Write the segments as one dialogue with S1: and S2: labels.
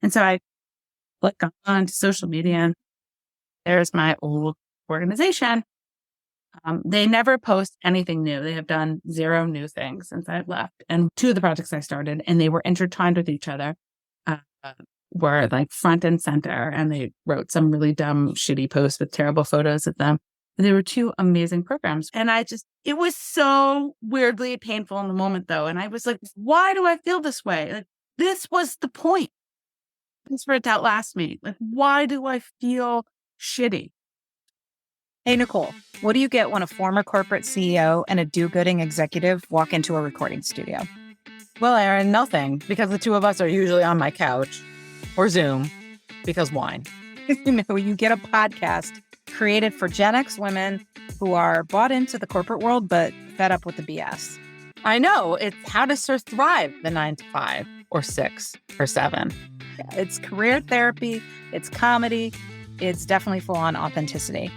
S1: And so I click on to social media and there's my old organization. They never post anything new. They have done 0 new things since I've left. And 2 of the projects I started, and they were intertwined with each other, uh, were like front and center. And they wrote some really dumb, shitty posts with terrible photos of them. And they were 2 amazing programs. And it was so weirdly painful in the moment though. And I was like, why do I feel this way? Like, this was the point. Thanks for it to outlast me. Like, why do I feel shitty?
S2: Hey, Nicole, what do you get when a former corporate CEO and a do-gooding executive walk into a recording studio?
S3: Well, Erin, nothing, because the 2 of us are usually on my couch or Zoom, because wine.
S2: You get a podcast created for Gen X women who are bought into the corporate world, but fed up with the BS.
S3: I know. It's how to thrive the 9 to 5 or 6 or 7.
S2: It's career therapy. It's comedy. It's definitely full on authenticity.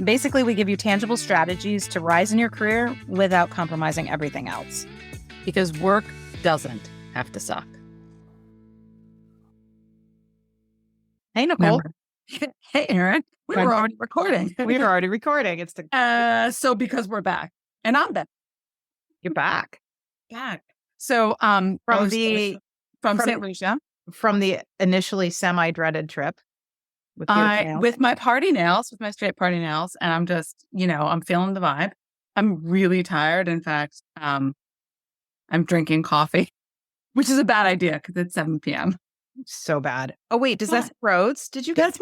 S2: Basically, we give you tangible strategies to rise in your career without compromising everything else.
S3: Because work doesn't have to suck.
S2: Hey, Nicole.
S1: Hey, Erin. We were already recording.
S2: We were already recording. It's
S1: so because we're back. And I'm back.
S2: You're back.
S1: So from St. Lucia.
S2: From the initially semi-dreaded trip.
S1: With my party nails, with my straight party nails. And I'm just, I'm feeling the vibe. I'm really tired. In fact, I'm drinking coffee, which is a bad idea because it's 7 p.m.
S2: So bad. Oh, wait, does that say Rhodes? Did you?
S1: It's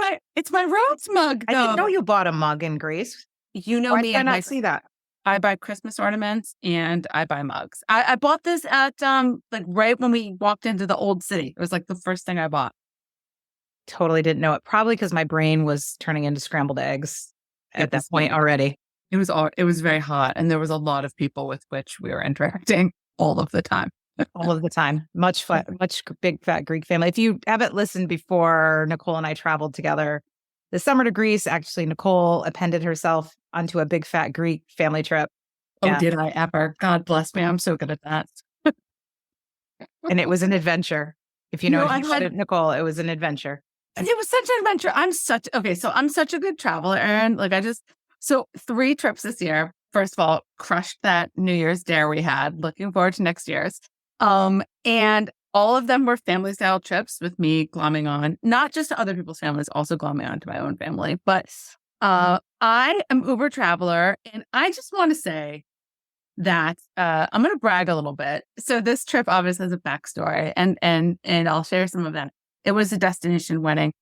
S1: my Rhodes mug.
S2: I didn't know you bought a mug in Greece.
S1: You know
S2: Why
S1: me.
S2: did I not see that?
S1: I buy Christmas ornaments and I buy mugs. I bought this at right when we walked into the old city. It was like the first thing I bought.
S2: Totally didn't know it. Probably because my brain was turning into scrambled eggs at that point already.
S1: It was very hot, and there was a lot of people with which we were interacting all of the time.
S2: All of the time. Much big fat Greek family. If you haven't listened before, Nicole and I traveled together this summer to Greece. Actually, Nicole appended herself onto a big fat Greek family trip.
S1: Oh, did I ever? God bless me. I'm so good at that.
S2: And it was an adventure. If you know Nicole, it was an adventure.
S1: It was such an adventure. I'm such a good traveler, Erin. So 3 trips this year. First of all, crushed that New Year's dare we had. Looking forward to next year's. And all of them were family style trips with me glomming on, not just to other people's families, also glomming on to my own family. But I am Uber traveler, and I just want to say that I'm going to brag a little bit. So this trip obviously has a backstory, and I'll share some of that. It was a destination wedding,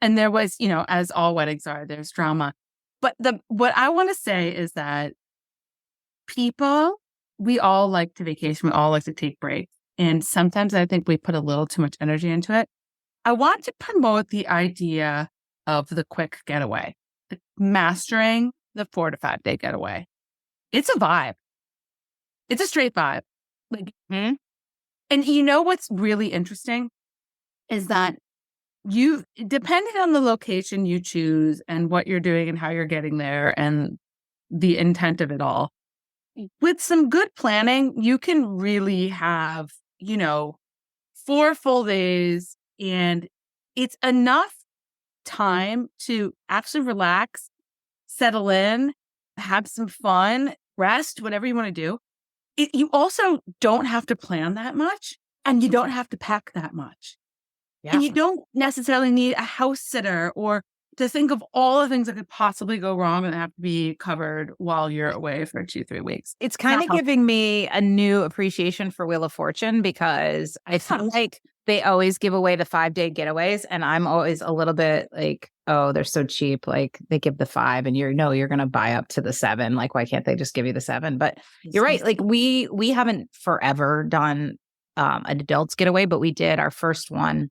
S1: and there was, as all weddings are, there's drama. But what I want to say is that we all like to vacation. We all like to take breaks. And sometimes I think we put a little too much energy into it. I want to promote the idea of the quick getaway, mastering the 4 to 5 day getaway. It's a vibe. It's a straight vibe. And what's really interesting is that depending on the location you choose and what you're doing and how you're getting there and the intent of it all, with some good planning, you can really have, 4 full days, and it's enough time to actually relax, settle in, have some fun, rest, whatever you want to do. You also don't have to plan that much, and you don't have to pack that much. Yeah. And you don't necessarily need a house sitter or to think of all the things that could possibly go wrong and have to be covered while you're away for 2-3 weeks.
S2: It's kind of giving me a new appreciation for Wheel of Fortune, because I feel like they always give away the 5-day getaways. And I'm always a little bit like, oh, they're so cheap. Like they give the 5 and you're going to buy up to the 7. Like, why can't they just give you the 7? But you're right. Like we haven't forever done an adults getaway, but we did our first one,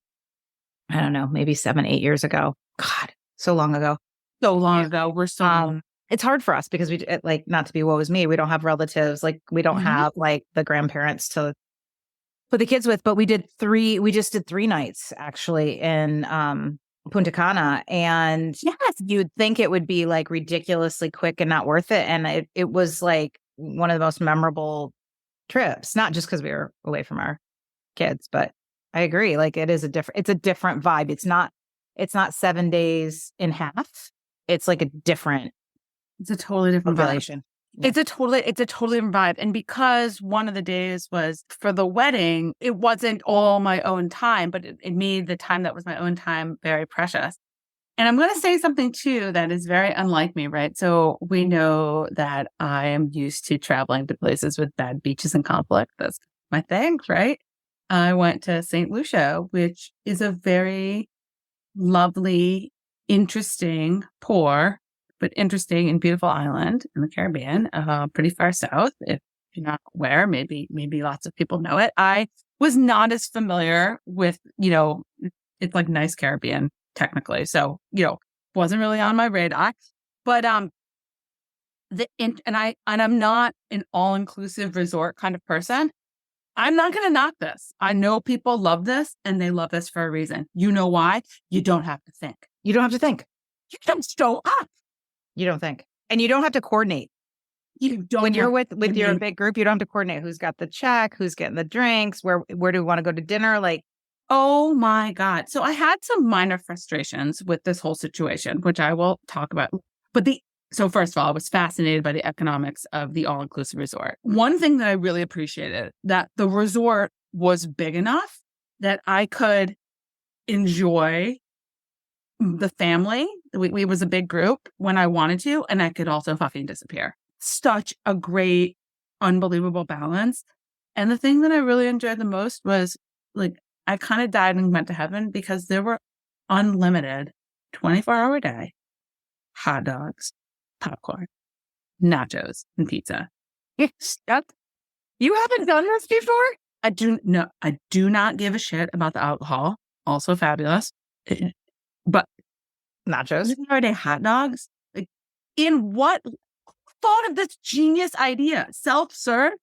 S2: I don't know, maybe 7-8 years ago. God, so long ago.
S1: We're so
S2: it's hard for us because we not to be woe is me. We don't have relatives. Like we don't have like the grandparents to put the kids with, but we just did 3 nights actually in Punta Cana. And yes, you'd think it would be like ridiculously quick and not worth it. And it was like one of the most memorable trips, not just because we were away from our kids, but I agree. Like it's a different vibe. It's not 7 days in half. It's like a different
S1: It's a totally different vibe.
S2: population. Yeah.
S1: It's a totally different vibe. And because one of the days was for the wedding, it wasn't all my own time, but it made the time that was my own time very precious. And I'm going to say something too that is very unlike me, right? So we know that I am used to traveling to places with bad beaches and conflict. That's my thing, right? I went to St. Lucia, which is a very lovely, interesting, poor, but interesting and beautiful island in the Caribbean, pretty far south. If you're not aware, maybe lots of people know it. I was not as familiar with, it's like nice Caribbean technically. So, wasn't really on my radar. But I'm not an all-inclusive resort kind of person. I'm not going to knock this. I know people love this and they love this for a reason. You know why? You don't have to think.
S2: You don't have to think.
S1: You just show up.
S2: You don't think. And you don't have to coordinate.
S1: You don't.
S2: When you're with your big group, you don't have to coordinate who's got the check, who's getting the drinks, where do we want to go to dinner? Like,
S1: oh my God. So I had some minor frustrations with this whole situation, which I will talk about. So first of all, I was fascinated by the economics of the all-inclusive resort. One thing that I really appreciated, that the resort was big enough that I could enjoy the family. We was a big group when I wanted to, and I could also fucking disappear. Such a great, unbelievable balance. And the thing that I really enjoyed the most was like, I kind of died and went to heaven because there were unlimited 24-hour day hot dogs, popcorn, nachos, and pizza.
S2: you haven't done this before?
S1: I do not give a shit about the alcohol. Also fabulous. But
S2: Nachos.
S1: Day hot dogs? Like, in what thought of this genius idea? Self-serve?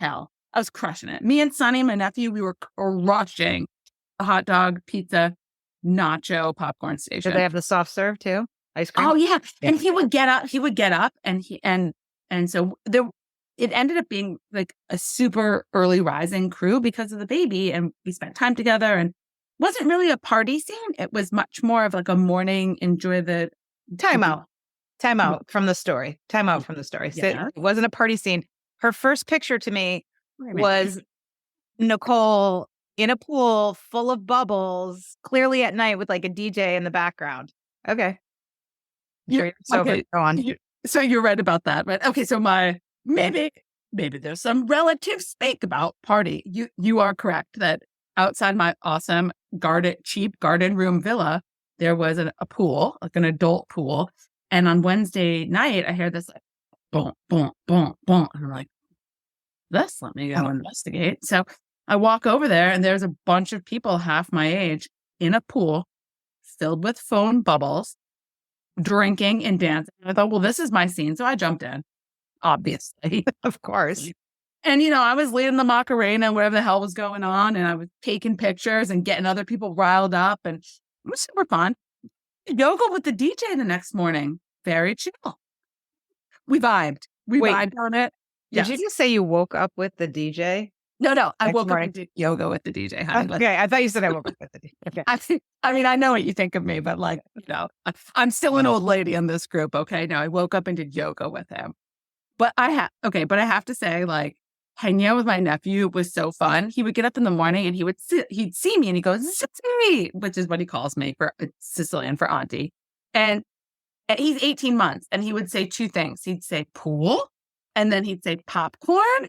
S1: Hell, I was crushing it. Me and Sonny, my nephew, we were crushing the hot dog, pizza, nacho, popcorn station.
S2: Did they have the soft serve too? Ice cream?
S1: Oh yeah. And he would get up and so it ended up being like a super early rising crew because of the baby. And we spent time together and wasn't really a party scene. It was much more of like a morning, enjoy the
S2: Time out from the story.
S1: Yeah.
S2: So it wasn't a party scene. Her first picture to me was Nicole in a pool full of bubbles, clearly at night with like a DJ in the background. Okay.
S1: Go on. So you're right about that, right? Okay, so maybe there's some relative speak about party. You are correct that outside my awesome cheap garden room villa, there was a pool, like an adult pool. And on Wednesday night, I hear this like boom, boom, boom, boom. And I'm like, let me go investigate. So I walk over there and there's a bunch of people half my age in a pool filled with foam bubbles, drinking and dancing. I thought, well, this is my scene. So I jumped in, obviously.
S2: Of course.
S1: And, I was leading the Macarena, whatever the hell was going on. And I was taking pictures and getting other people riled up. And it was super fun. Yoga with the DJ the next morning. Very chill. We vibed. We vibed on it.
S2: Did you just say you woke up with the DJ?
S1: No. I woke up and did yoga with the DJ. Honey,
S2: okay. I thought you said I woke up with the DJ. Okay.
S1: I mean, I know what you think of me, but like, no, I'm still an old lady in this group. Okay. No, I woke up and did yoga with him. But I have to say, like, hanging out with my nephew was so fun. He would get up in the morning and he'd see me and he goes, Zitsy, which is what he calls me for Sicilian for auntie. And he's 18 months and he would say two things. He'd say pool and then he'd say popcorn.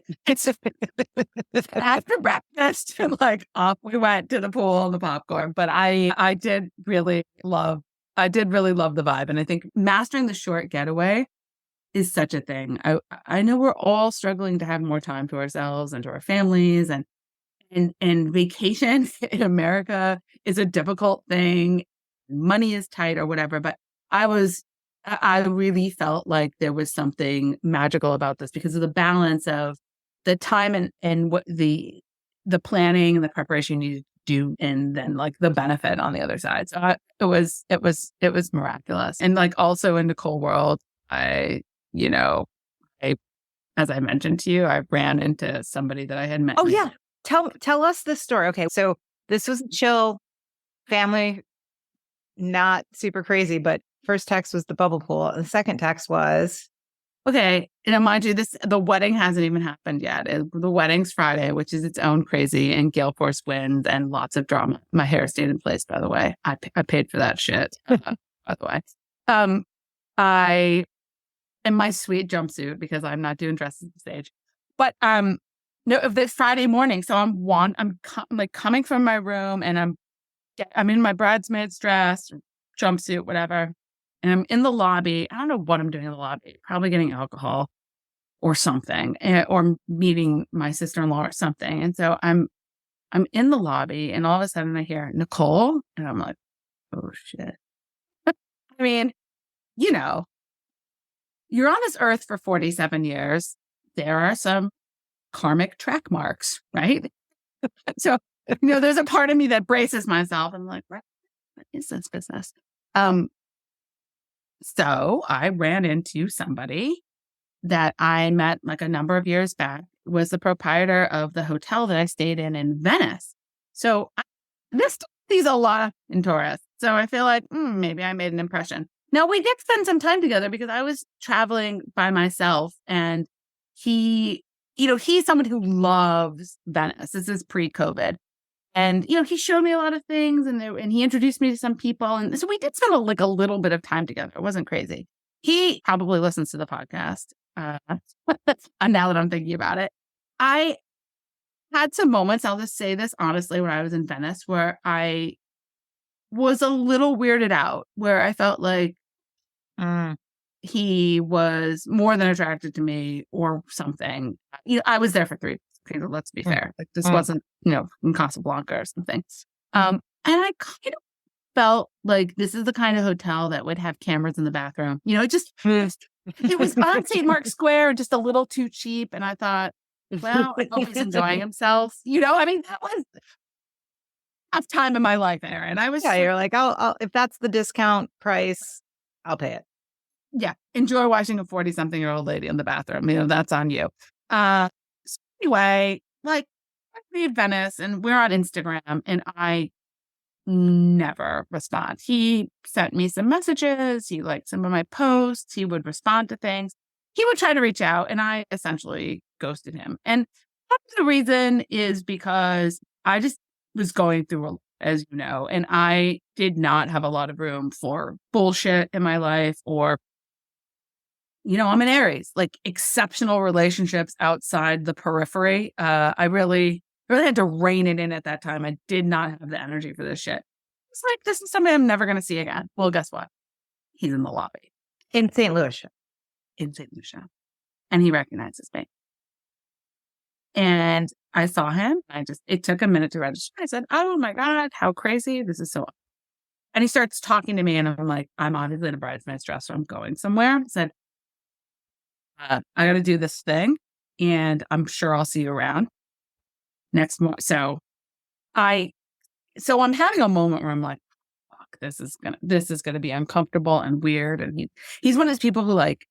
S1: After breakfast, and like off we went to the pool and the popcorn. But I did really love the vibe. And I think mastering the short getaway is such a thing. I know we're all struggling to have more time to ourselves and to our families, and vacation in America is a difficult thing. Money is tight or whatever, but I really felt like there was something magical about this because of the balance of the time and what the planning and the preparation you do, and then like the benefit on the other side. So it was miraculous. And like also in Nicole world, as I mentioned to you, I ran into somebody that I had met.
S2: Oh yeah. Tell us this story. Okay. So This was a chill family, not super crazy, but first text was the bubble pool. And the second text was,
S1: okay, mind you, the wedding hasn't even happened yet. The wedding's Friday, which is its own crazy and gale force winds and lots of drama. My hair stayed in place, by the way. I paid for that shit, by the way. I in my sweet jumpsuit because I'm not doing dresses on stage. But no, of this Friday morning, so I'm like coming from my room and I'm in my bridesmaid's dress, jumpsuit, whatever. And I'm in the lobby. I don't know what I'm doing in the lobby. Probably getting alcohol or something, or meeting my sister-in-law or something. And so I'm in the lobby, and all of a sudden I hear Nicole, and I'm like, oh shit. I mean, you're on this earth for 47 years. There are some karmic track marks, right? So, there's a part of me that braces myself. I'm like, what is this business? So I ran into somebody that I met like a number of years back, was the proprietor of the hotel that I stayed in Venice. So this sees a lot in tourists. So I feel like maybe I made an impression. Now, we did spend some time together because I was traveling by myself, and he's someone who loves Venice. This is pre-COVID. And, he showed me a lot of things, and he introduced me to some people. And so we did spend a little bit of time together. It wasn't crazy. He probably listens to the podcast. And now that I'm thinking about it, I had some moments, I'll just say this honestly, when I was in Venice, where I was a little weirded out, where I felt like he was more than attracted to me or something. I was there for 3 weeks. Okay, let's be fair. Like this wasn't, in Casablanca or something. And I kind of felt like this is the kind of hotel that would have cameras in the bathroom. It was on St. Mark's Square, just a little too cheap. And I thought, well, I hope he's enjoying himself. That was a tough time in my life, Erin.
S2: You're like, I'll if that's the discount price, I'll pay it.
S1: Yeah. Enjoy watching a 40-something-year-old lady in the bathroom. That's on you. So anyway, like we're in Venice and we're on Instagram, and I never respond. He sent me some messages. He liked some of my posts. He would respond to things. He would try to reach out, and I essentially ghosted him. And part of the reason is because I just was going through, as you know, and I did not have a lot of room for bullshit in my life, or I'm an Aries, like exceptional relationships outside the periphery. I really had to rein it in at that time. I did not have the energy for this shit. It's like, this is somebody I'm never going to see again. Well, guess what? He's in the lobby.
S2: In St. Lucia.
S1: And he recognizes me. And I saw him. It took a minute to register. I said, oh my God, how crazy. This is so. And he starts talking to me, and I'm like, I'm obviously in a bridesmaid's dress, so I'm going somewhere. I said, I got to do this thing, and I'm sure I'll see you around next month. So I'm having a moment where I'm like, fuck, this is gonna be uncomfortable and weird. And he's one of those people who like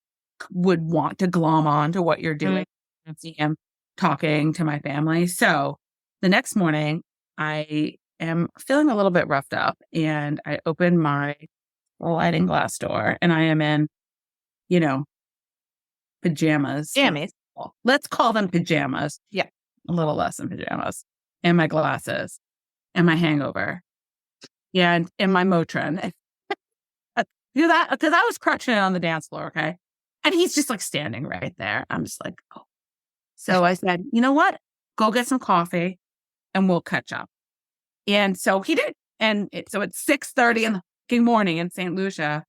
S1: would want to glom on to what you're doing. I see him talking to my family. So the next morning, I am feeling a little bit roughed up, and I open my sliding glass door, and I am in, pajamas.
S2: Jammies.
S1: Let's call them pajamas.
S2: Yeah.
S1: A little less than pajamas. And my glasses. And my hangover. And my Motrin. Do that because I was crushing it on the dance floor, okay? And he's just like standing right there. I'm just like, oh. So I said, you know what? Go get some coffee and we'll catch up. And so he did. And so it's 6:30 in the morning in St. Lucia.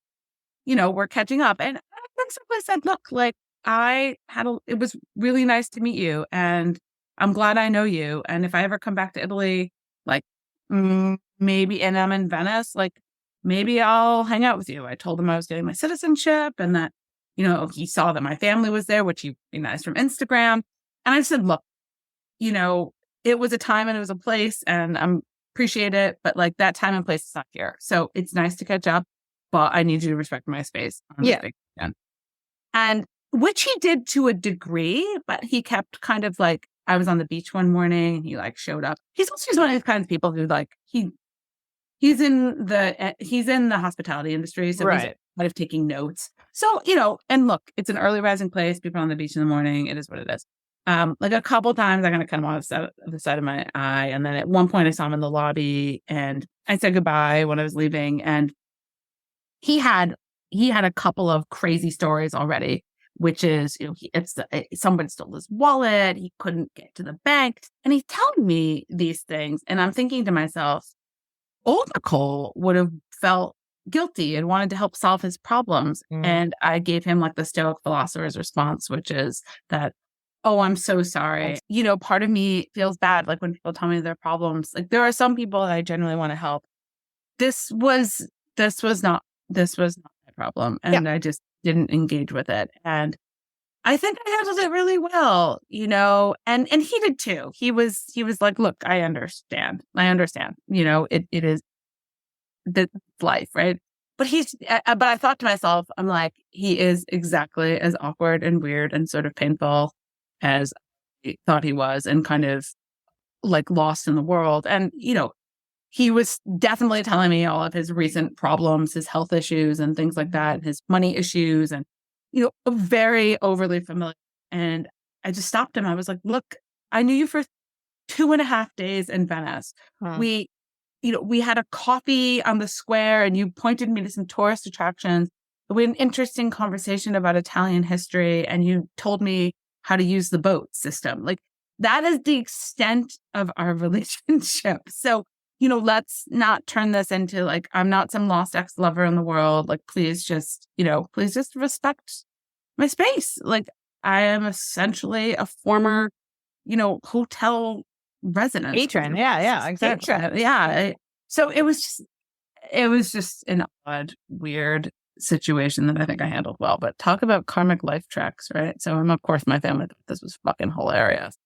S1: We're catching up. And I simply said, look, like, it was really nice to meet you, and I'm glad I know you. And if I ever come back to Italy, like maybe, and I'm in Venice, like maybe I'll hang out with you. I told him I was getting my citizenship, and that, he saw that my family was there, which he recognized from Instagram. And I said, look, it was a time and it was a place, and I appreciate it, but like that time and place is not here. So it's nice to catch up, but I need you to respect my space.
S2: Yeah.
S1: And which he did to a degree, but he kept kind of like I was on the beach one morning and he like showed up. He's also one of those kinds of people who like, he's in the hospitality industry. So he's kind of taking notes. So, and look, it's an early rising place. People on the beach in the morning. It is what it is. Like a couple times I kind of cut him off the side of my eye. And then at one point I saw him in the lobby and I said goodbye when I was leaving. And he had a couple of crazy stories already, which is, somebody stole his wallet. He couldn't get to the bank. And he's telling me these things. And I'm thinking to myself, old Nicole would have felt guilty and wanted to help solve his problems. And I gave him like the Stoic philosopher's response, which is that, oh, I'm so sorry. Part of me feels bad. Like when people tell me their problems, like there are some people that I genuinely want to help. This was not my problem. And I just didn't engage with it. And I think I handled it really well, and he did too. He was like, look, I understand. It is the life, right? But but I thought to myself, I'm like, he is exactly as awkward and weird and sort of painful as I thought he was, and kind of like lost in the world. And, he was definitely telling me all of his recent problems, his health issues and things like that, his money issues, and, very overly familiar. And I just stopped him. I was like, look, I knew you for 2.5 days in Venice. We had a coffee on the square and you pointed me to some tourist attractions. We had an interesting conversation about Italian history and you told me how to use the boat system. Like that is the extent of our relationship. So, let's not turn this into like, I'm not some lost ex-lover in the world. Like, please just respect my space. Like I am essentially a former, hotel resident.
S2: Patron. Yeah, exactly.
S1: Patron. Yeah. So it was just an odd, weird situation that I think I handled well. But talk about karmic life tracks, right? So of course, my family thought this was fucking hilarious.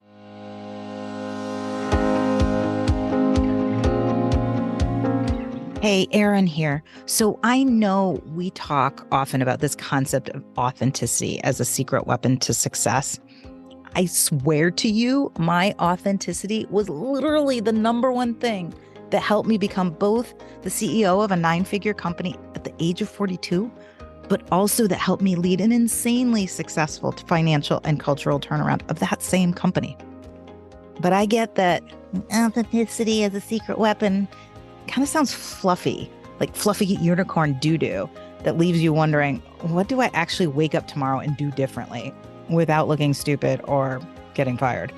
S4: Hey, Erin here. So I know we talk often about this concept of authenticity as a secret weapon to success. I swear to you, my authenticity was literally the number one thing that helped me become both the CEO of a 9-figure company at the age of 42, but also that helped me lead an insanely successful financial and cultural turnaround of that same company. But I get that authenticity as a secret weapon kind of sounds fluffy, like fluffy unicorn doo-doo that leaves you wondering, what do I actually wake up tomorrow and do differently without looking stupid or getting fired?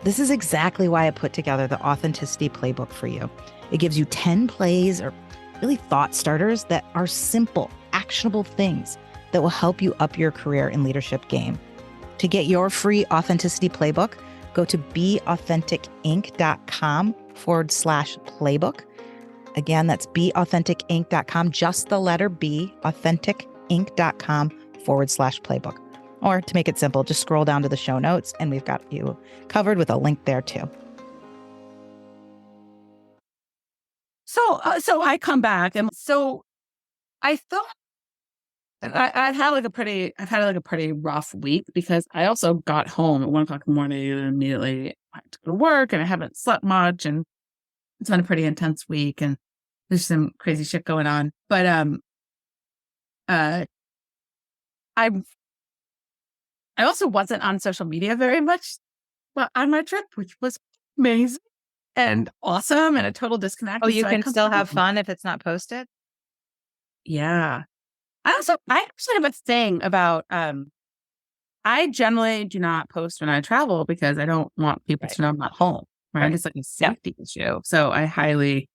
S4: This is exactly why I put together the Authenticity Playbook for you. It gives you 10 plays or really thought starters that are simple, actionable things that will help you up your career and leadership game. To get your free Authenticity Playbook, go to beauthenticinc.com/playbook. Again, that's beauthenticinc.com, just the letter B, authentic.inc.com/playbook. Or to make it simple, just scroll down to the show notes and we've got you covered with a link there too.
S1: So I come back and so I thought I've had a pretty rough week because I also got home at 1:00 in the morning and immediately went to go to work and I haven't slept much and it's been a pretty intense week and there's some crazy shit going on. But I also wasn't on social media very much on my trip, which was amazing and awesome and a total disconnect.
S2: Oh, you can still have fun if it's not posted?
S1: Yeah. I actually have a thing about I generally do not post when I travel because I don't want people to know I'm not home. Right? It's like a safety issue. So I highly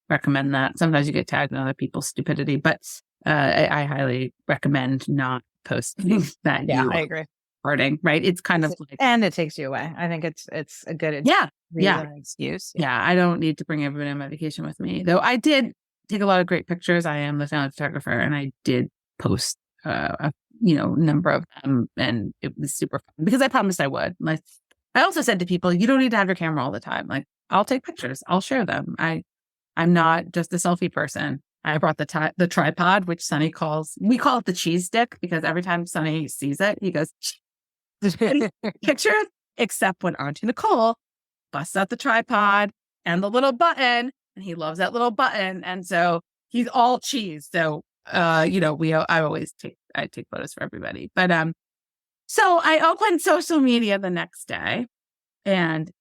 S1: recommend that. Sometimes you get tagged in other people's stupidity, but I highly recommend not posting that.
S2: Yeah, I agree.
S1: Parting, right? It's kind of like,
S2: and it takes you away. I think it's a good excuse.
S1: Yeah, I don't need to bring everybody on my vacation with me. Though I did take a lot of great pictures. I am the family photographer, and I did post a number of them, and it was super fun because I promised I would. Like I also said to people, you don't need to have your camera all the time. Like I'll take pictures, I'll share them. I'm not just a selfie person. I brought the tripod, which Sonny we call it the cheese stick because every time Sonny sees it, he goes, picture. except when Auntie Nicole busts out the tripod and the little button, and he loves that little button. And so he's all cheese. So, I take photos for everybody. But, so I opened social media the next day and,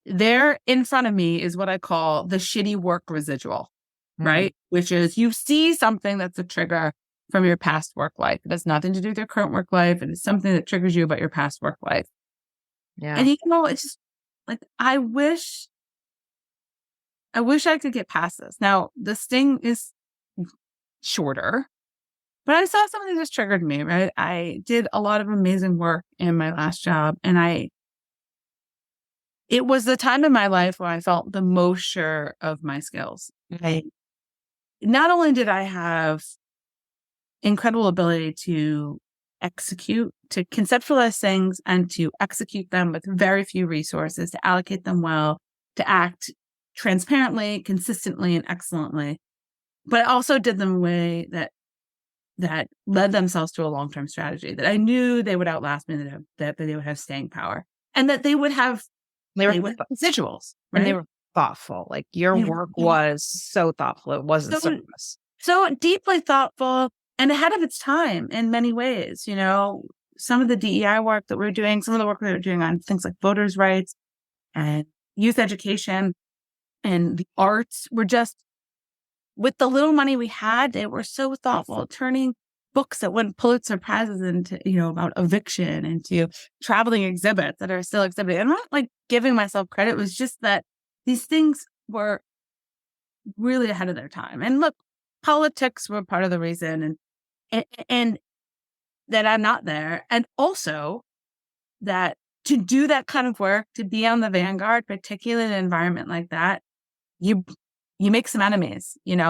S1: there in front of me is what I call the shitty work residual, right? Which is you see something that's a trigger from your past work life. It has nothing to do with your current work life. It is something that triggers you about your past work life.
S2: Yeah.
S1: And it's just like, I wish I could get past this. Now, the sting is shorter, but I saw something that just triggered me, right? I did a lot of amazing work in my last job, and it was the time in my life where I felt the most sure of my skills. Not only did I have incredible ability to conceptualize things and to execute them with very few resources, to allocate them well, to act transparently, consistently, and excellently, but I also did them in a way that led themselves to a long-term strategy, that I knew they would outlast me, that they would have staying power, and that they would have residuals, right?
S2: And they were thoughtful. Like your work was so thoughtful. It wasn't surface.
S1: So deeply thoughtful and ahead of its time in many ways. Some of the DEI work that we're doing, some of the work we were doing on things like voters' rights and youth education and the arts were just, with the little money we had, they were so thoughtful, turning books that won Pulitzer Prizes into, about eviction, into traveling exhibits that are still exhibiting. I'm not like giving myself credit. It was just that these things were really ahead of their time. And look, politics were part of the reason, and that I'm not there. And also that to do that kind of work, to be on the vanguard, particularly in an environment like that, you make some enemies, in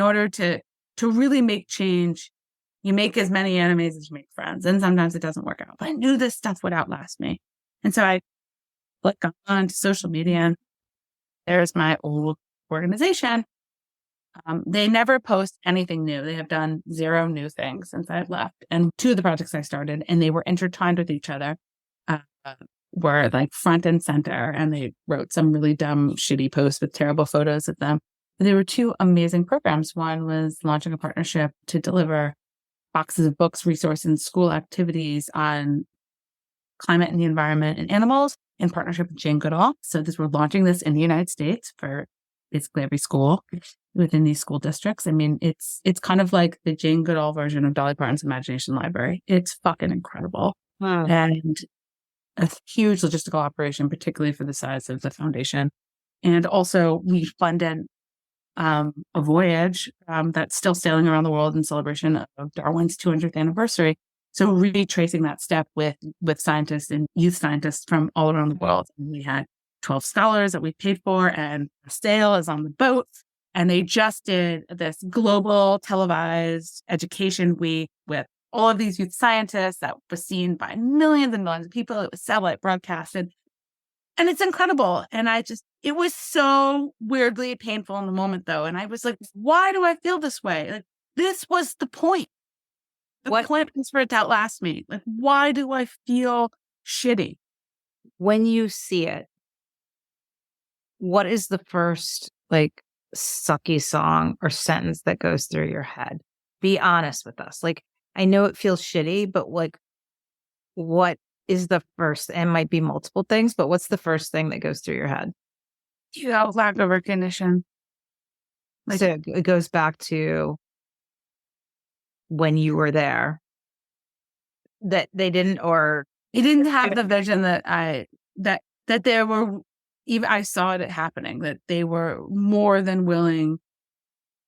S1: order to really make change. You make as many enemies as you make friends. And sometimes it doesn't work out. But I knew this stuff would outlast me. And so I clicked on to social media, and there's my old organization. They never post anything new. They have done 0 new things since I've left. And 2 of the projects I started, and they were intertwined with each other, were like front and center. And they wrote some really dumb, shitty posts with terrible photos of them. But there were 2 amazing programs. One was launching a partnership to deliver boxes of books, resources, and school activities on climate and the environment and animals in partnership with Jane Goodall. So we're launching this in the United States for basically every school within these school districts. I mean, it's kind of like the Jane Goodall version of Dolly Parton's Imagination Library. It's fucking incredible.
S2: Wow.
S1: And a huge logistical operation, particularly for the size of the foundation. And also we funded a voyage that's still sailing around the world in celebration of Darwin's 200th anniversary. So retracing that step with scientists and youth scientists from all around the world. And we had 12 scholars that we paid for, and Stale is on the boat. And they just did this global televised education week with all of these youth scientists that was seen by millions and millions of people. It was satellite broadcasted. And it's incredible. And it was so weirdly painful in the moment, though. And I was like, why do I feel this way? Like, this was the point. The point was for it to outlast me. Like, why do I feel shitty?
S2: When you see it, what is the first, sucky song or sentence that goes through your head? Be honest with us. I know it feels shitty, but what is the first, and might be multiple things, but what's the first thing that goes through your head?
S1: Lack of recognition.
S2: So it goes back to when you were there, that they didn't
S1: have the vision that there were, even I saw it happening, that they were more than willing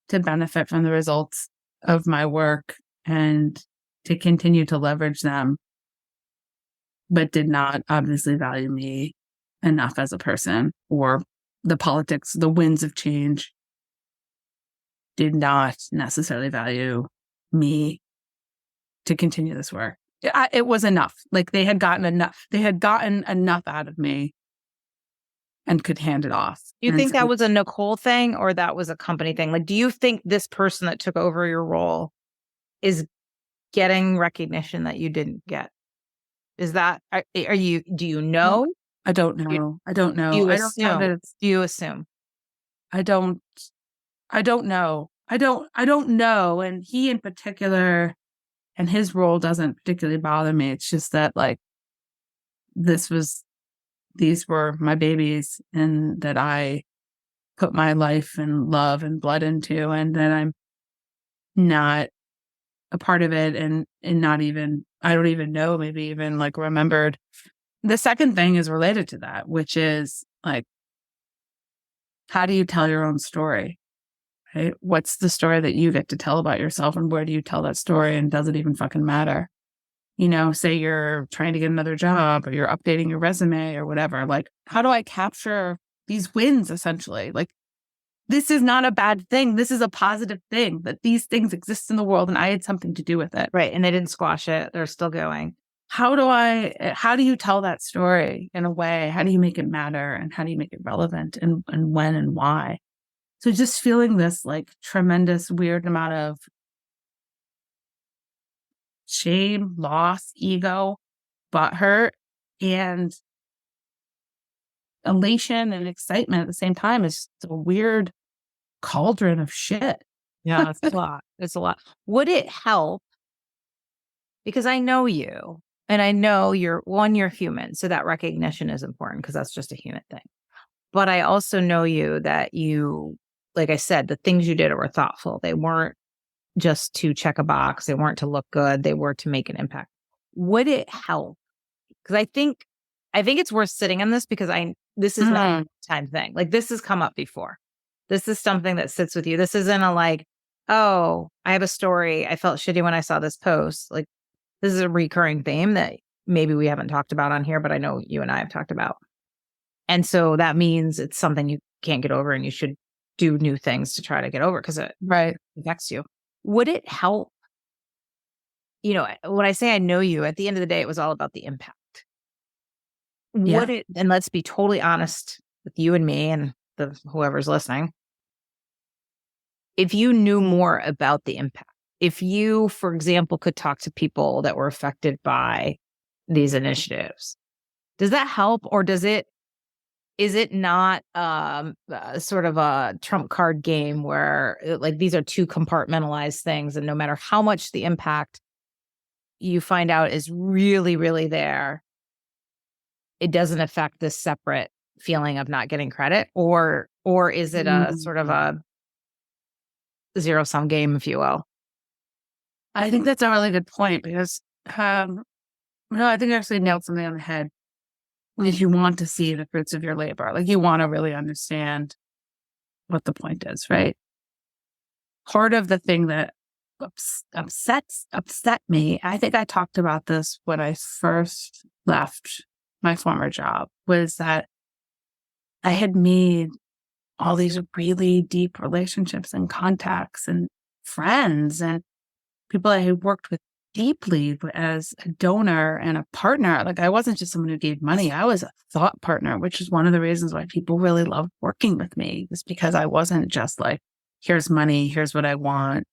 S1: to benefit from the results of my work and to continue to leverage them, but did not obviously value me enough as a person, or the politics, the winds of change did not necessarily value me to continue this work. It was enough. They had gotten enough out of me and could hand it off.
S2: Do you think that was a Nicole thing, or that was a company thing? Do you think this person that took over your role is getting recognition that you didn't get? Is that, are you, do you
S1: No,
S2: know?
S1: I don't know. I don't know.
S2: Do you
S1: I don't know that
S2: assume?
S1: it's,
S2: Do you assume?
S1: I don't, I don't know. I don't know. And he in particular, and his role doesn't particularly bother me. It's just that like, these were my babies and that I put my life and love and blood into, and that I'm not a part of it, and not even, I don't even know, maybe even like remembered. The second thing is related to that, which is like, how do you tell your own story? Right? What's the story that you get to tell about yourself, and where do you tell that story, and does it even fucking matter? You know, say you're trying to get another job or you're updating your resume or whatever. Like, how do I capture these wins essentially? Like, this is not a bad thing. This is a positive thing that these things exist in the world and I had something to do with it.
S2: Right. And they didn't squash it. They're still going.
S1: How do you tell that story in a way? How do you make it matter? And how do you make it relevant, and when and why? So just feeling this like tremendous weird amount of shame, loss, ego, butthurt, and elation and excitement at the same time is a weird cauldron of shit.
S2: Yeah, it's a lot. It's a lot. Would it help? Because I know you, and I know you're human. So that recognition is important, because that's just a human thing. But I also know you, that you, like I said, the things you did were thoughtful. They weren't just to check a box. They weren't to look good. They were to make an impact. Would it help? Because I think it's worth sitting on this, because this is not a time thing. Like, this has come up before. This is something that sits with you. This isn't a like, oh, I have a story. I felt shitty when I saw this post. Like, this is a recurring theme that maybe we haven't talked about on here, but I know you and I have talked about. And so that means it's something you can't get over, and you should do new things to try to get over, because it affects you. Would it help? You know, when I say I know you, at the end of the day, it was all about the impact.
S1: Yeah.
S2: Would it, and let's be totally honest with you and me and whoever's listening, if you knew more about the impact, if you, for example, could talk to people that were affected by these initiatives, does that help? Or is it not sort of a trump card game where like these are two compartmentalized things, and no matter how much the impact you find out is really, really there, it doesn't affect this separate feeling of not getting credit? Or is it a sort of a zero-sum game, if you will?
S1: I think that's a really good point, because no, I think you actually nailed something on the head. Is you want to see the fruits of your labor. Like, you want to really understand what the point is, right? Part of the thing that upset me, I think I talked about this when I first left my former job, was that I had made all these really deep relationships and contacts and friends and people I had worked with deeply as a donor and a partner. Like, I wasn't just someone who gave money. I was a thought partner, which is one of the reasons why people really loved working with me, is because I wasn't just like, here's money, here's what I want,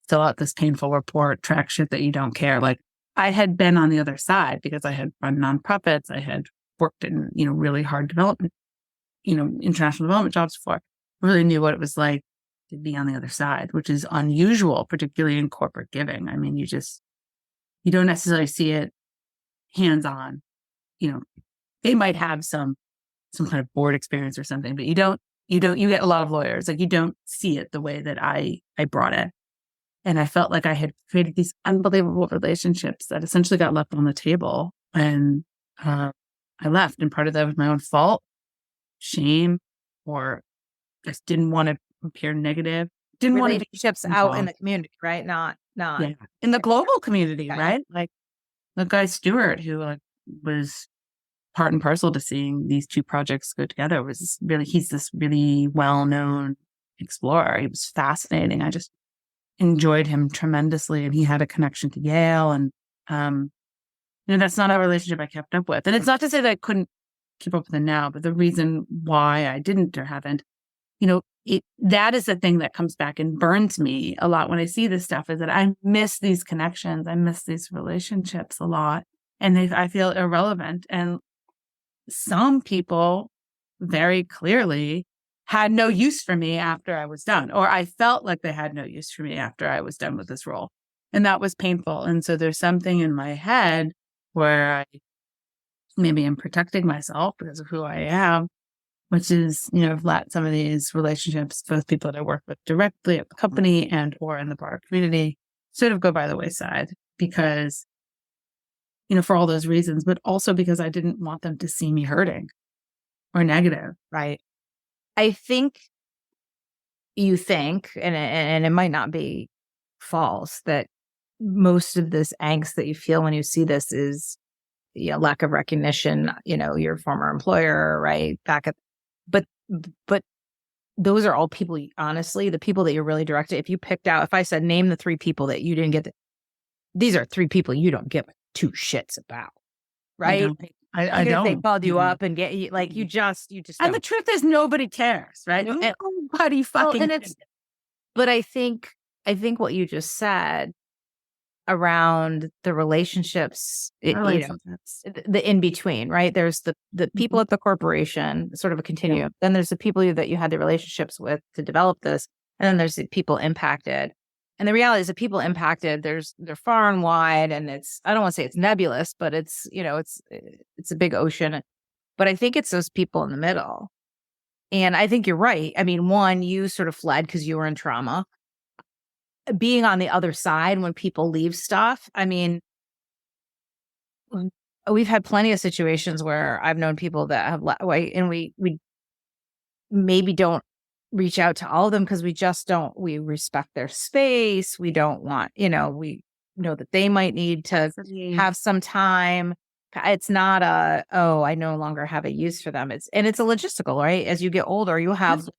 S1: fill out this painful report, track shit that you don't care. Like, I had been on the other side, because I had run nonprofits. I had worked in, really hard development, international development jobs before. I really knew what it was like to be on the other side, which is unusual, particularly in corporate giving. I mean, you don't necessarily see it hands-on. They might have some kind of board experience or something, but you get a lot of lawyers. Like, you don't see it the way that I brought it. And I felt like I had created these unbelievable relationships that essentially got left on the table. And I left. And part of that was my own fault, shame, or just didn't want to appear negative. Didn't want to be
S2: Relationships out in the community, right? Not
S1: in the global community,
S2: Yeah.
S1: right? Like the guy Stewart, who was part and parcel to seeing these two projects go together, he's this really well-known explorer. He was fascinating. I just enjoyed him tremendously, and he had a connection to Yale, and that's not a relationship I kept up with. And it's not to say that I couldn't keep up with it now, but the reason why I didn't or haven't, that is the thing that comes back and burns me a lot when I see this stuff, is that I miss these connections. I miss these relationships a lot. and I feel irrelevant. And some people very clearly had no use for me after I was done, or I felt like they had no use for me after I was done with this role. And that was painful. And so there's something in my head where I maybe am protecting myself because of who I am, which is, I've let some of these relationships, both people that I work with directly at the company and or in the broader community, sort of go by the wayside because, for all those reasons, but also because I didn't want them to see me hurting or negative.
S2: Right. I think you think, and it might not be false, that most of this angst that you feel when you see this is lack of recognition, your former employer, right? But those are all people, honestly, the people that you're really directed. If you picked out, if I said, name the 3 people that you didn't get, these are 3 people you don't give 2 shits about, right?
S1: I don't.
S2: They called you up and get you, like, you just.
S1: And
S2: don't.
S1: the truth is, nobody cares, right? Nobody fucking cares.
S2: But I think what you just said around the relationships, the in between, right? There's the people at the corporation, sort of a continuum. Yeah. Then there's the people that you had the relationships with to develop this, and then there's the people impacted. And the reality is, the people impacted, they're far and wide, and I don't want to say it's nebulous, but it's it's a big ocean. But I think it's those people in the middle. And I think you're right. I mean, one, you sort of fled because you were in trauma. Being on the other side when people leave stuff, I mean, we've had plenty of situations where I've known people that have left, and we maybe don't reach out to all of them because we respect their space. We don't want, we know that they might need to have some time. It's not I no longer have a use for them. It's a logistical, right? As you get older, you'll have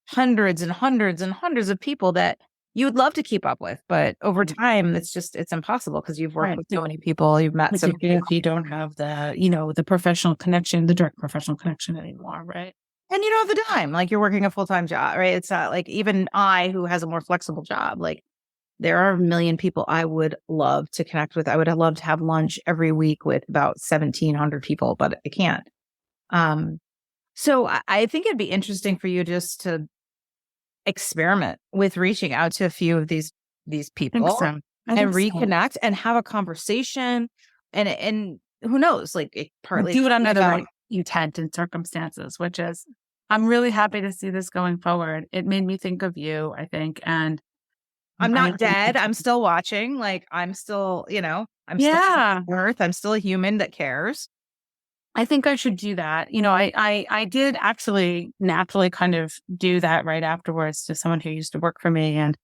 S2: hundreds and hundreds and hundreds of people that you would love to keep up with, but over time, it's impossible because you've worked with so many people, you've met so many people.
S1: You don't have the professional connection, the direct professional connection anymore, right?
S2: And you don't have the time, like you're working a full-time job, right? It's not like even I, who has a more flexible job, like there are a million people I would love to connect with. I would love to have lunch every week with about 1,700 people, but I can't. So I think it'd be interesting for you just to experiment with reaching out to a few of these people and reconnect and have a conversation. And who knows, like it partly
S1: do it under the right intent and circumstances, which is, I'm really happy to see this going forward. It made me think of you, I think. And
S2: I'm not dead. I'm still watching. Like I'm still, I'm still on Earth. I'm still a human that cares.
S1: I think I should do that. I did actually naturally kind of do that right afterwards to someone who used to work for me. And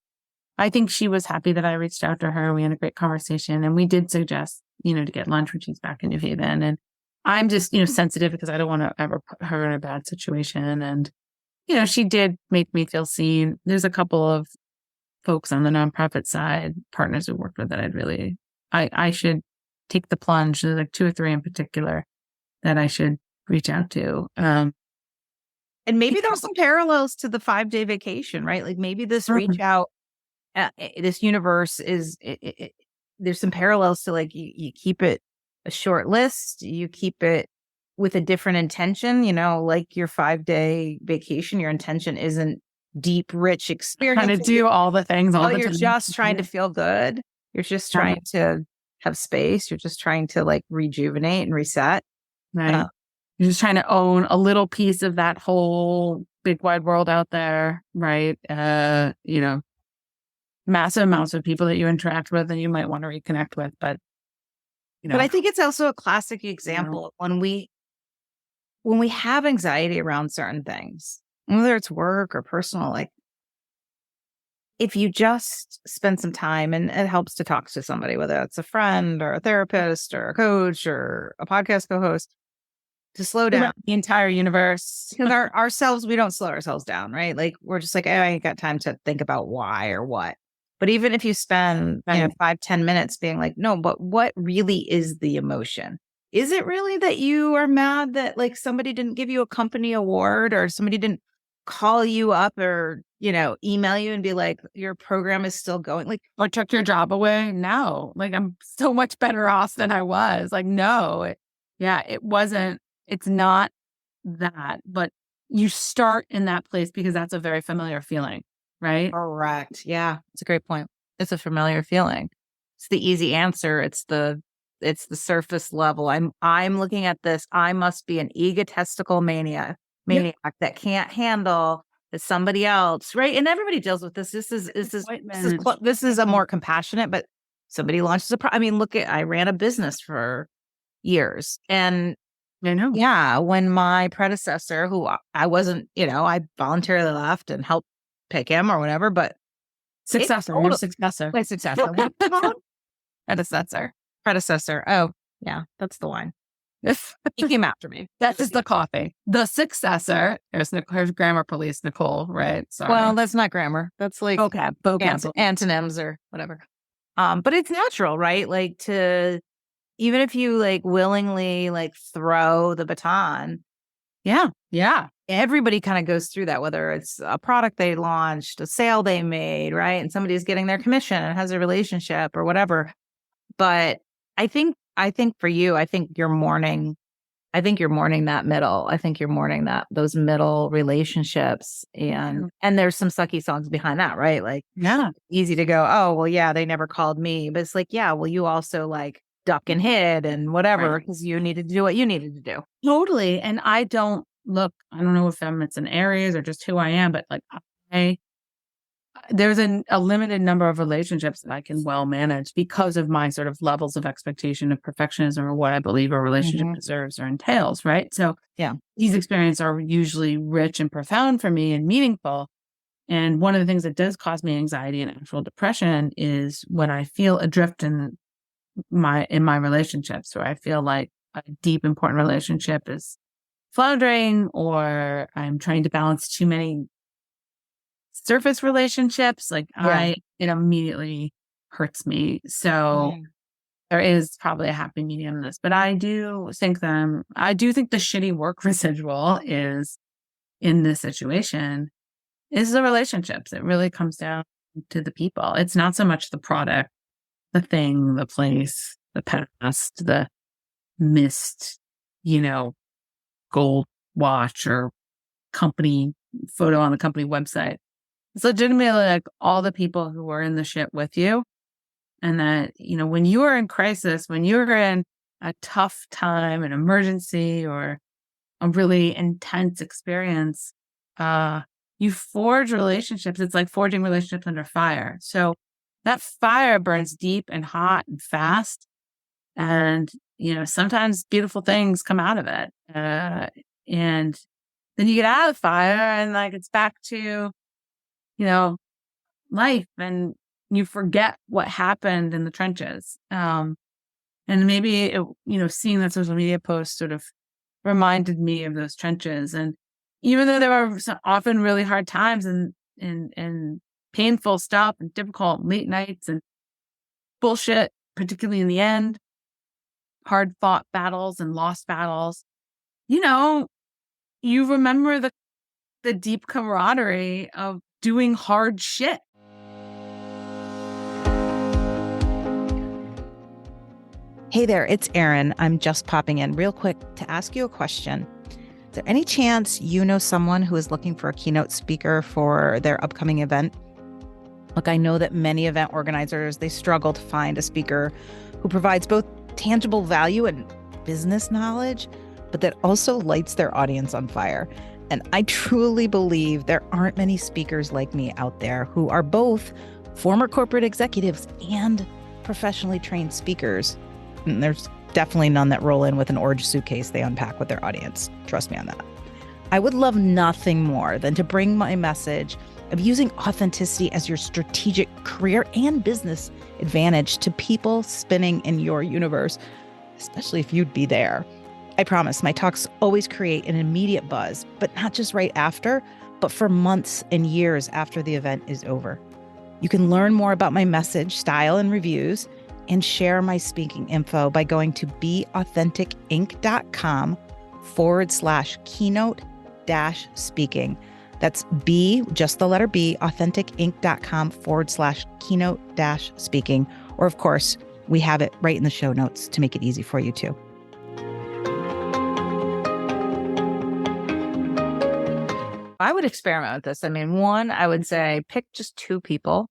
S1: I think she was happy that I reached out to her. We had a great conversation, and we did suggest, to get lunch when she's back in New Haven. And I'm just, sensitive because I don't want to ever put her in a bad situation. And, she did make me feel seen. There's a couple of folks on the nonprofit side, partners we worked with, that I should take the plunge. There's like 2 or 3 in particular that I should reach out to.
S2: And maybe there's some parallels to the 5-day vacation, right? Like maybe this reach out, this universe is, there's some parallels to like, you keep it a short list, you keep it with a different intention, like your 5-day vacation, your intention isn't deep, rich experience.
S1: Trying to do all the things.
S2: You're just trying to feel good. You're just trying to have space. You're just trying to like rejuvenate and reset.
S1: Right. You're just trying to own a little piece of that whole big wide world out there, right? Massive amounts of people that you interact with and you might want to reconnect with, but
S2: But I think it's also a classic example of when we have anxiety around certain things, whether it's work or personal, like if you just spend some time, and it helps to talk to somebody, whether it's a friend or a therapist or a coach or a podcast co-host, to slow down
S1: the entire universe.
S2: Because ourselves, we don't slow ourselves down, right? Like we're just like, I ain't got time to think about why or what. But even if you spend 5-10 minutes being like, no, but what really is the emotion? Is it really that you are mad that like somebody didn't give you a company award or somebody didn't call you up or, email you and be like, your program is still going? Like,
S1: Or took your job away? No. Like, I'm so much better off than I was. Like, no. It wasn't, it's not that. But you start in that place because that's a very familiar feeling, right?
S2: correct. Yeah, it's a great point. It's a familiar feeling. It's the easy answer. It's the surface level. I'm looking at this. I must be an egotistical maniac that can't handle that somebody else, right? And everybody deals with this. This is a more compassionate, but somebody launches I ran a business for years, and
S1: I know.
S2: yeah, when my predecessor, who I wasn't, I voluntarily left and helped pick him or whatever, but
S1: Successor.
S2: Your
S1: successor.
S2: my successor.
S1: Predecessor.
S2: Predecessor. Oh, yeah, that's the wine. He came after me.
S1: That is the coffee. The successor. Here's grammar police, Nicole, right? Sorry.
S2: Well, that's not grammar. That's like
S1: vocab.
S2: Antonyms or whatever. But it's natural, right? Like even if you like willingly like throw the baton.
S1: Yeah.
S2: Everybody kind of goes through that, whether it's a product they launched, a sale they made, right? And somebody's getting their commission and has a relationship or whatever. But I think for you, I think you're mourning that middle. I think you're mourning those middle relationships, and there's some sucky songs behind that, right? Like,
S1: Yeah.
S2: easy to go, oh, well, yeah, they never called me. But it's like, yeah, well, you also like duck and hid and whatever, because you needed to do what you needed to do.
S1: Totally. And I don't know if it's in areas or just who I am, but like there's a limited number of relationships that I can well manage because of my sort of levels of expectation of perfectionism or what I believe a relationship deserves or entails, right? So
S2: yeah,
S1: these experiences are usually rich and profound for me and meaningful. And one of the things that does cause me anxiety and actual depression is when I feel adrift in my relationships, where I feel like a deep, important relationship is floundering, or I'm trying to balance too many surface relationships. Like it immediately hurts me. So there is probably a happy medium in this, but I do think the shitty work residual is in this situation is the relationships. It really comes down to the people. It's not so much the product, the thing, the place, the past, the missed, gold watch or company photo on the company website. It's legitimately like all the people who were in the shit with you. And that, when you are in crisis, when you're in a tough time, an emergency, or a really intense experience, you forge relationships. It's like forging relationships under fire. So that fire burns deep and hot and fast. And, sometimes beautiful things come out of it. And then you get out of the fire and like it's back to, life, and you forget what happened in the trenches. And maybe, seeing that social media post sort of reminded me of those trenches. And even though there were often really hard times and painful stuff and difficult late nights and bullshit, particularly in the end, hard fought battles and lost battles, you remember the deep camaraderie of doing hard shit.
S4: Hey there, it's Erin. I'm just popping in real quick to ask you a question. Is there any chance you know someone who is looking for a keynote speaker for their upcoming event? Look, I know that many event organizers, they struggle to find a speaker who provides both tangible value and business knowledge, but that also lights their audience on fire. And I truly believe there aren't many speakers like me out there who are both former corporate executives and professionally trained speakers. And there's definitely none that roll in with an orange suitcase they unpack with their audience. Trust me on that. I would love nothing more than to bring my message of using authenticity as your strategic career and business advantage to people spinning in your universe, especially if you'd be there. I promise my talks always create an immediate buzz, but not just right after, but for months and years after the event is over. You can learn more about my message, style, and reviews, and share my speaking info by going to beauthenticinc.com/keynote-speaking. That's B, just the letter B, AuthenticInc.com/keynote-speaking. Or of course, we have it right in the show notes to make it easy for you too.
S2: I would experiment with this. I mean, one, I would say pick just two people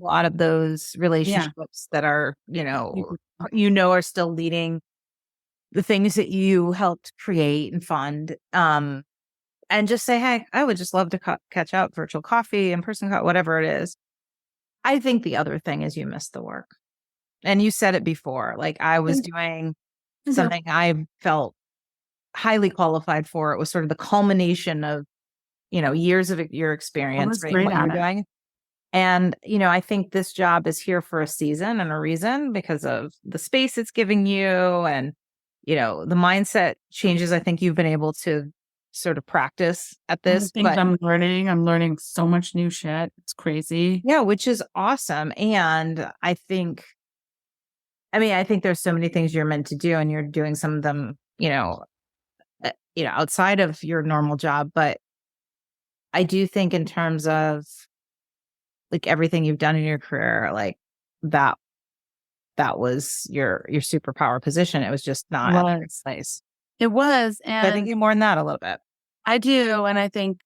S2: out of those relationships that are, are still leading the things that you helped create and fund. And just say, hey, I would just love to catch up, virtual coffee, in-person coffee, whatever it is. I think the other thing is you missed the work. And you said it before, like I was doing something I felt highly qualified for. It was sort of the culmination of, years of your experience, right? What you're doing. And, I think this job is here for a season and a reason because of the space it's giving you and, the mindset changes I think you've been able to sort of practice at this.
S1: But I'm learning so much new shit. It's crazy.
S2: Yeah, which is awesome. And I think there's so many things you're meant to do and you're doing some of them, outside of your normal job. But I do think in terms of like everything you've done in your career, like that was your superpower position. It was just not at its place.
S1: It was. And
S2: I think you more than that a little bit.
S1: I do. And I think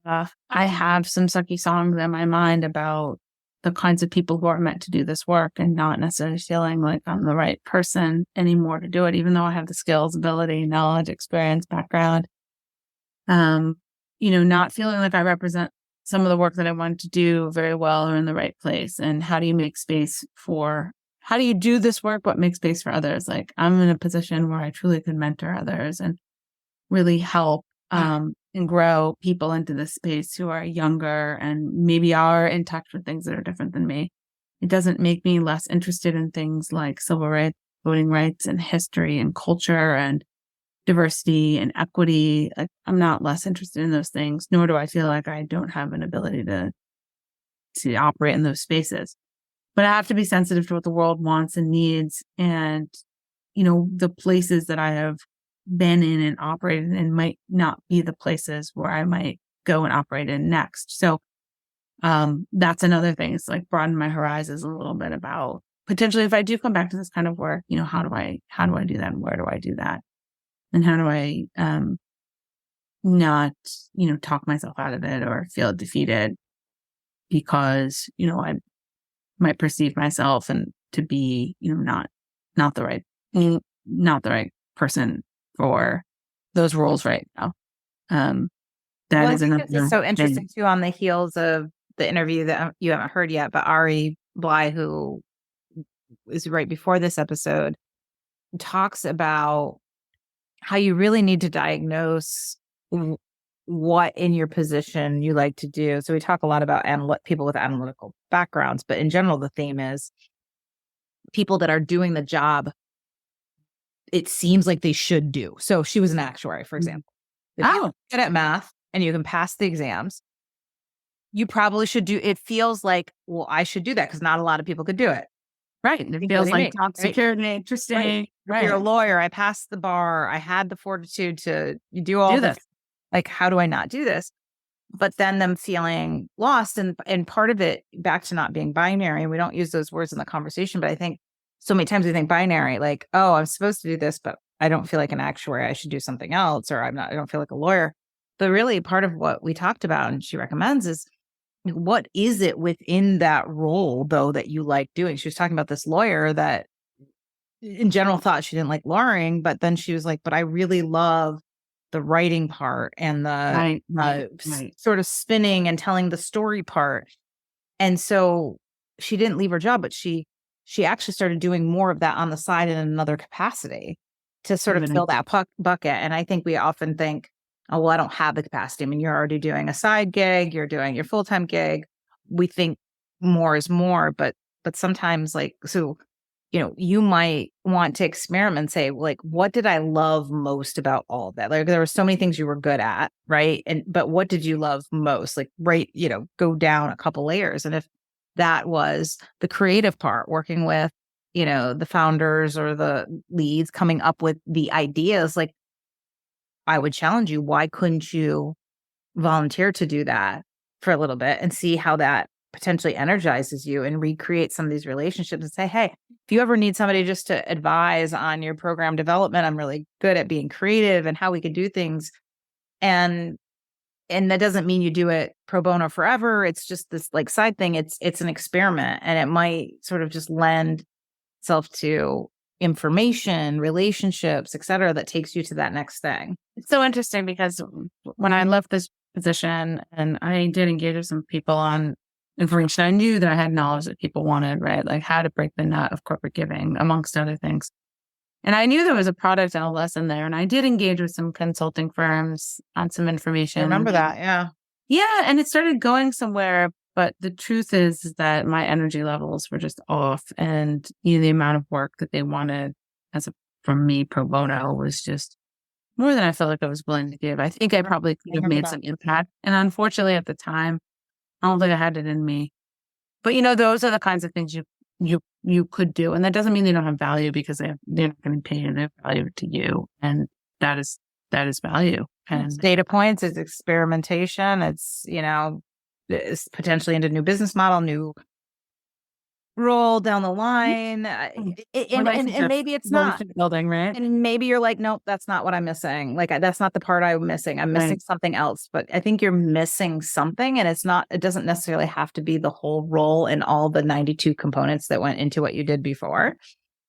S1: I have some sucky songs in my mind about the kinds of people who are meant to do this work and not necessarily feeling like I'm the right person anymore to do it, even though I have the skills, ability, knowledge, experience, background. Not feeling like I represent some of the work that I want to do very well or in the right place. And how do you do this work, but make space for others? Like I'm in a position where I truly can mentor others and really help and grow people into this space who are younger and maybe are in touch with things that are different than me. It doesn't make me less interested in things like civil rights, voting rights, and history and culture and diversity and equity. Like, I'm not less interested in those things, nor do I feel like I don't have an ability to operate in those spaces. But I have to be sensitive to what the world wants and needs. And, the places that I have been in and operated in might not be the places where I might go and operate in next. So that's another thing. It's like broaden my horizons a little bit about potentially if I do come back to this kind of work, how do I do that and where do I do that? And how do I not, talk myself out of it or feel defeated because, I might perceive myself and to be, not the right person for those roles right now. That is another.
S2: It's so interesting too. On the heels of the interview that you haven't heard yet, but Ari Bly, who is right before this episode, talks about how you really need to diagnose what in your position you like to do. So we talk a lot about people with analytical backgrounds, but in general, the theme is people that are doing the job it seems like they should do. So she was an actuary, for example. If you're good at math and you can pass the exams, you probably should do. It feels like, well, I should do that because not a lot of people could do it.
S1: Right. It feels like top security, interesting.
S2: Right. If you're a lawyer, I passed the bar. I had the fortitude to do all this. Like, how do I not do this? But then them feeling lost. And part of it, back to not being binary, and we don't use those words in the conversation, but I think so many times we think binary, like, oh, I'm supposed to do this, but I don't feel like an actuary. I should do something else, or I don't feel like a lawyer. But really part of what we talked about and she recommends is, what is it within that role, though, that you like doing? She was talking about this lawyer that in general thought she didn't like lawyering, but then she was like, but I really love the writing part and the sort of spinning and telling the story part. And so she didn't leave her job, but she actually started doing more of that on the side in another capacity to sort of fill that bucket. And I think we often think, oh, well, I don't have the capacity. I mean, you're already doing a side gig, you're doing your full-time gig. We think more is more, but sometimes you might want to experiment and say, like, what did I love most about all of that? Like, there were so many things you were good at, right? But what did you love most? Like, go down a couple layers. And if that was the creative part, working with, the founders or the leads, coming up with the ideas, like, I would challenge you, why couldn't you volunteer to do that for a little bit and see how that potentially energizes you and recreate some of these relationships and say, hey, if you ever need somebody just to advise on your program development, I'm really good at being creative and how we could do things. And that doesn't mean you do it pro bono forever. It's just this like side thing. It's an experiment, and it might sort of just lend itself to information, relationships, et cetera, that takes you to that next thing.
S1: It's so interesting because when I left this position and I did engage with some people on information, I knew that I had knowledge that people wanted, right? Like how to break the nut of corporate giving, amongst other things. And I knew there was a product and a lesson there. And I did engage with some consulting firms on some information.
S3: I remember that. Yeah.
S1: Yeah. And it started going somewhere. But the truth is that my energy levels were just off. And the amount of work that they wanted from me pro bono was just more than I felt like I was willing to give. I think I probably could have made some impact. And unfortunately at the time, I don't think I had it in me. But those are the kinds of things you could do. And that doesn't mean they don't have value, because they're not going to pay you. They have value to you. And that is value. And
S2: it's data points, it's experimentation, it's, it's potentially into new business model, new role down the line. And maybe it's not
S1: building, right?
S2: And maybe you're like, nope, that's not what I'm missing. Like, that's not the part I'm missing. I'm missing something else. But I think you're missing something, and it doesn't necessarily have to be the whole role and all the 92 components that went into what you did before.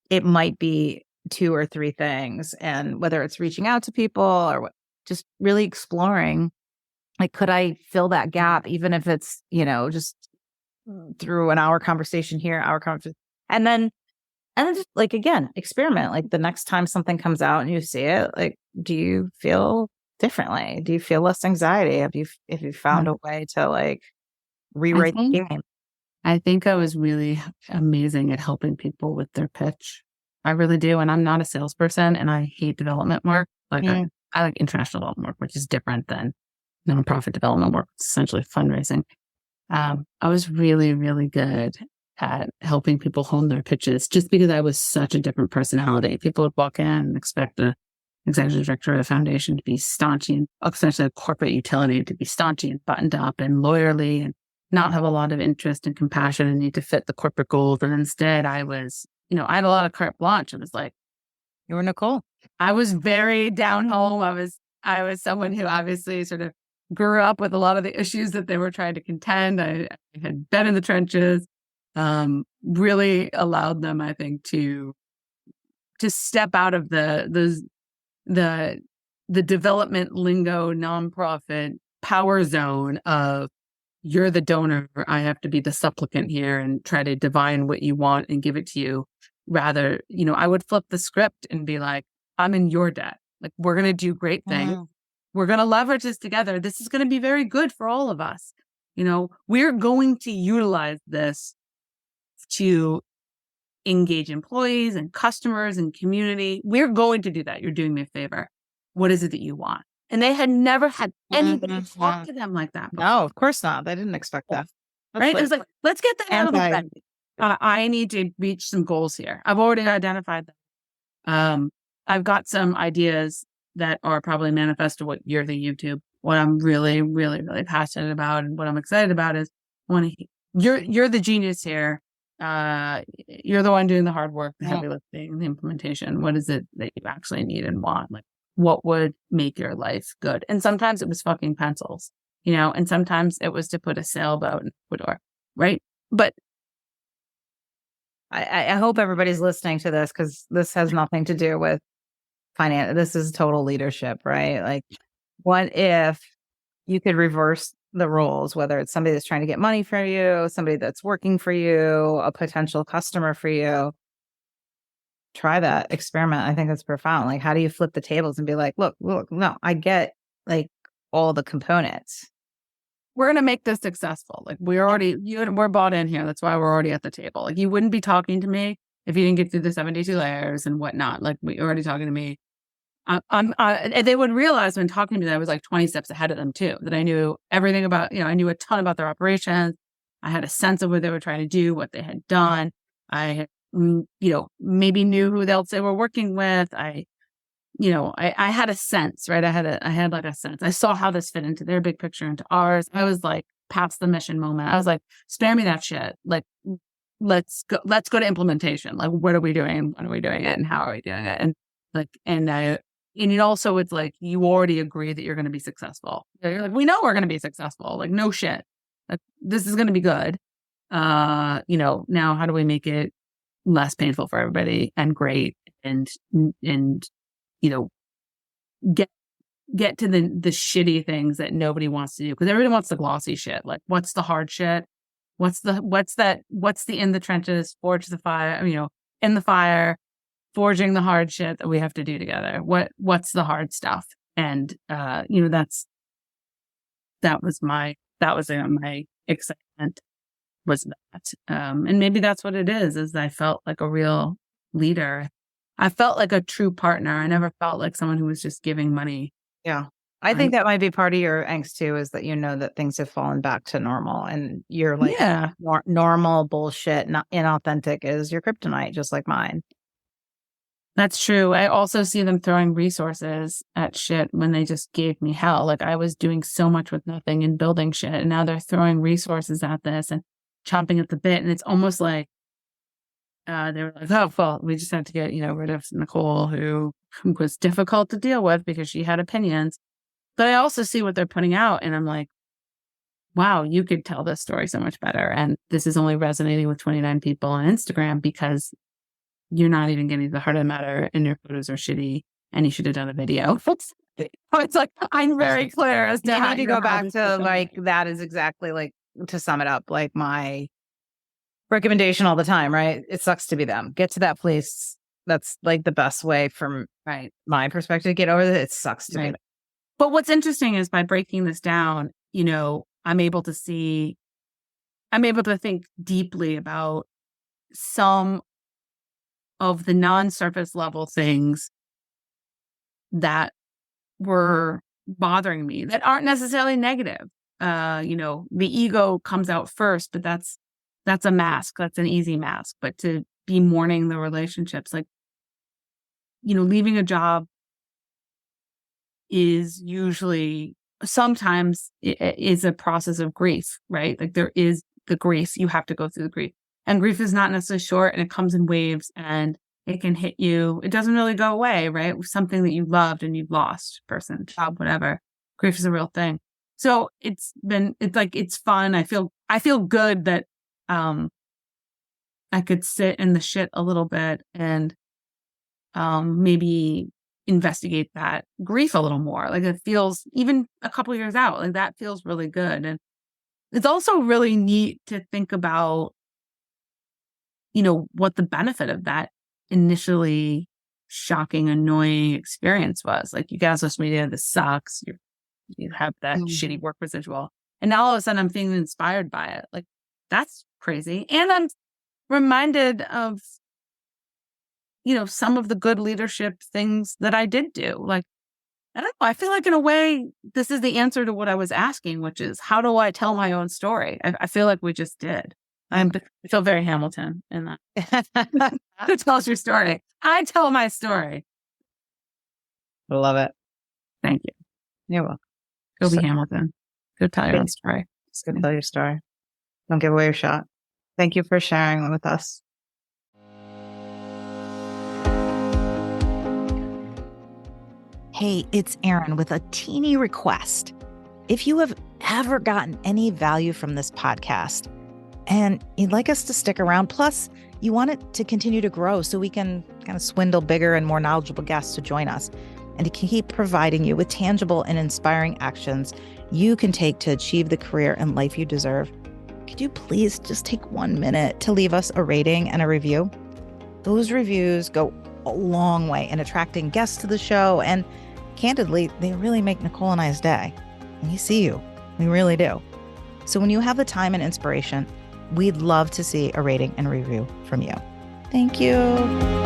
S2: It might be 2 or 3 things. And whether it's reaching out to people or just really exploring, like, could I fill that gap, even if it's, just through an hour conversation here, and then just like, again, experiment. Like the next time something comes out and you see it, like, do you feel differently? Do you feel less anxiety? Have you found a way to like rewrite the game?
S1: I think I was really amazing at helping people with their pitch. I really do. And I'm not a salesperson, and I hate development work. Like I like international development work, which is different than nonprofit development work. It's essentially fundraising. I was really, really good at helping people hone their pitches, just because I was such a different personality. People would walk in and expect the executive director of the foundation to be staunchy, and essentially a corporate utility to be staunchy and buttoned up and lawyerly and not have a lot of interest and compassion and need to fit the corporate goals. And instead I was, I had a lot of carte blanche. It was like,
S3: you were Nicole.
S1: I was very down home. I was someone who obviously sort of grew up with a lot of the issues that they were trying to contend. I had been in the trenches, really allowed them, I think, to step out of the development lingo, nonprofit power zone of, you're the donor, I have to be the supplicant here and try to divine what you want and give it to you. Rather, I would flip the script and be like, I'm in your debt. Like, we're going to do great things. We're going to leverage this together. This is going to be very good for all of us. We're going to utilize this to engage employees and customers and community. We're going to do that. You're doing me a favor. What is it that you want? And they had never had anybody talk to them like that before.
S3: No, of course not. They didn't expect that.
S1: Right? It was like, let's get that out of the way. I need to reach some goals here. I've already identified them. I've got some ideas that are probably manifest to what you're the YouTube. What I'm really, really, really passionate about and what I'm excited about is you're the genius here. You're the one doing the hard work, the heavy lifting, the implementation. What is it that you actually need and want? Like, what would make your life good? And sometimes it was fucking pencils, and sometimes it was to put a sailboat in Ecuador, right? But
S2: I hope everybody's listening to this, because this has nothing to do with finance. This is total leadership, right? Like, what if you could reverse the roles, whether it's somebody that's trying to get money for you, somebody that's working for you, a potential customer for you? Try that experiment. I think that's profound. Like, how do you flip the tables and be like, look, no, I get like all the components.
S1: We're going to make this successful. Like, we're bought in here. That's why we're already at the table. Like, you wouldn't be talking to me if you didn't get through the 72 layers and whatnot. Like, you're already talking to me. They would realize when talking to me that I was like 20 steps ahead of them too, that I knew everything about, I knew a ton about their operations. I had a sense of what they were trying to do, what they had done. I had, maybe knew who else they were working with. I I had a sense, right? I had like a sense. I saw how this fit into their big picture, into ours. I was like past the mission moment. I was like, spare me that shit. Like, let's go to implementation. Like, what are we doing? When are we doing it? And how are we doing it? And like, and it also, it's like, you already agree that you're going to be successful. You're like, we know we're going to be successful. Like, no shit. Like, this is going to be good. Now how do we make it less painful for everybody and great and get to the shitty things that nobody wants to do, because everybody wants the glossy shit. Like, what's the hard shit? What's the in the trenches, forge the fire, in the fire, forging the hard shit that we have to do together. What's the hard stuff? And that was my excitement, was that. And maybe that's what it is I felt like a real leader. I felt like a true partner. I never felt like someone who was just giving money.
S2: Yeah. I think that might be part of your angst too, is that that things have fallen back to normal, and you're like, more normal bullshit, not inauthentic, is your kryptonite, just like mine.
S1: That's true. I also see them throwing resources at shit when they just gave me hell. Like, I was doing so much with nothing and building shit, and now they're throwing resources at this and chomping at the bit. And it's almost like they were like, oh, well, we just had to get, rid of Nicole, who was difficult to deal with because she had opinions. But I also see what they're putting out, and I'm like, wow, you could tell this story so much better. And this is only resonating with 29 people on Instagram because you're not even getting the heart of the matter, and your photos are shitty, and you should have done a video. It's like, I'm very clear as to
S2: how
S1: how
S2: to go back to like, that is exactly like, to sum it up, like my recommendation all the time, right? It sucks to be them. Get to that place. That's like the best way from my perspective to get over it. It sucks to be them.
S1: But what's interesting is, by breaking this down, I'm able to think deeply about some of the non-surface level things that were bothering me that aren't necessarily negative. The ego comes out first, but that's a mask. That's an easy mask. But to be mourning the relationships, like, leaving a job is usually, sometimes it is a process of grief, right? Like, there is the grief. You have to go through the grief. And grief is not necessarily short, and it comes in waves, and it can hit you. It doesn't really go away, right? Something that you loved and you've lost, person, job, whatever. Grief is a real thing. So it's fun. I feel good that I could sit in the shit a little bit and maybe investigate that grief a little more. Like, it feels, even a couple years out, like, that feels really good. And it's also really neat to think about, what the benefit of that initially shocking, annoying experience was. Like, you get on social media, this sucks. You have that shitty work residual. And now all of a sudden I'm feeling inspired by it. Like, that's crazy. And I'm reminded of, some of the good leadership things that I did do. Like, I don't know. I feel like, in a way, this is the answer to what I was asking, which is, how do I tell my own story? I feel like we just did. I feel very Hamilton in that. Who tells your story? I tell my story.
S2: I love it.
S1: Thank you.
S2: You're welcome.
S1: Go be Hamilton. Go tell your own story.
S2: Just go tell your story. Don't give away your shot. Thank you for sharing with us.
S4: Hey, it's Erin with a teeny request. If you have ever gotten any value from this podcast and you'd like us to stick around, plus you want it to continue to grow so we can kind of swindle bigger and more knowledgeable guests to join us, and to keep providing you with tangible and inspiring actions you can take to achieve the career and life you deserve, could you please just take 1 minute to leave us a rating and a review? Those reviews go a long way in attracting guests to the show, and candidly, they really make Nicole and I's day. We see you. We really do. So when you have the time and inspiration, we'd love to see a rating and review from you. Thank you.